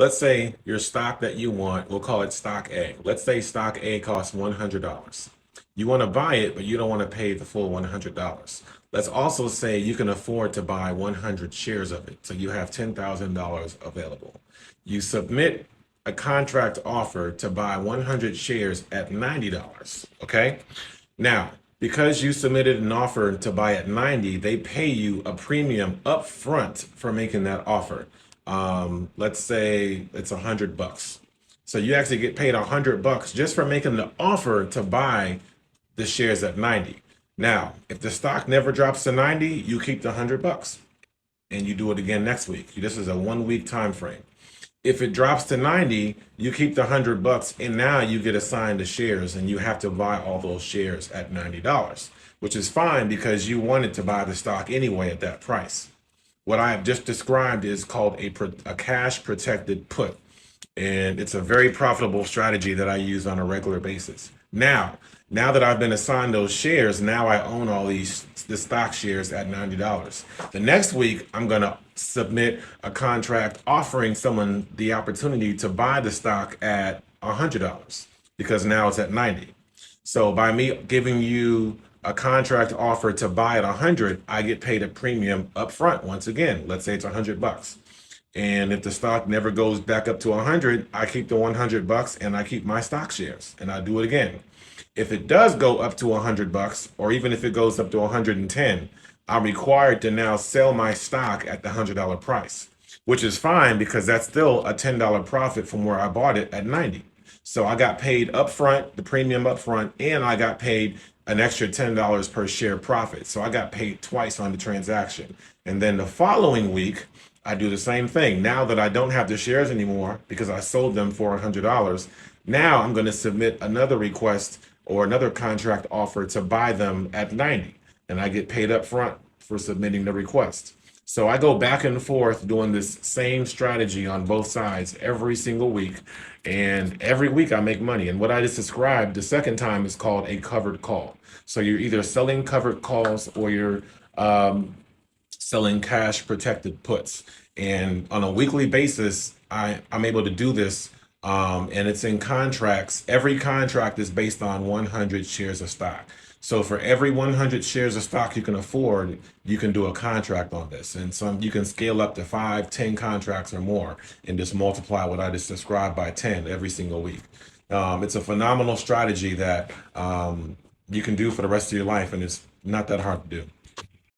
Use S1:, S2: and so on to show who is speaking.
S1: let's say your stock that you want, we'll call it stock A. Let's say stock A costs $100. You want to buy it, but you don't want to pay the full $100. Let's also say you can afford to buy 100 shares of it. So you have $10,000 available. You submit a contract offer to buy 100 shares at $90. Okay. Now, because you submitted an offer to buy at 90, they pay you a premium up front for making that offer. Let's say it's $100. So you actually get paid $100 just for making the offer to buy the shares at 90. Now, if the stock never drops to 90, you keep the $100 and you do it again next week. This is a 1 week time frame. If it drops to 90, you keep the $100 and now you get assigned the shares and you have to buy all those shares at $90, which is fine because you wanted to buy the stock anyway at that price. What I have just described is called a cash protected put. And it's a very profitable strategy that I use on a regular basis. Now that I've been assigned those shares, now I own all the stock shares at $90. The next week, I'm going to submit a contract offering someone the opportunity to buy the stock at $100 because now it's at 90. So by me giving you a contract offer to buy at 100, I get paid a premium up front. Once again, let's say it's $100. And if the stock never goes back up to 100, I keep the $100 and I keep my stock shares and I do it again. If it does go up to $100, or even if it goes up to 110, I'm required to now sell my stock at the $100 price, which is fine because that's still a $10 profit from where I bought it at 90. So I got paid upfront, the premium upfront, and I got paid an extra $10 per share profit. So I got paid twice on the transaction. And then the following week, I do the same thing. Now that I don't have the shares anymore because I sold them for $100, now I'm going to submit another request or another contract offer to buy them at 90, and I get paid up front for submitting the request. So I go back and forth doing this same strategy on both sides every single week, and every week I make money. And what I just described the second time is called a covered call. So you're either selling covered calls or you're selling cash protected puts. And on a weekly basis, I'm able to do this. And it's in contracts. Every contract is based on 100 shares of stock. So for every 100 shares of stock you can afford, you can do a contract on this. And you can scale up to 5, 10 contracts or more and just multiply what I just described by 10 every single week. It's a phenomenal strategy that you can do for the rest of your life, and it's not that hard to do.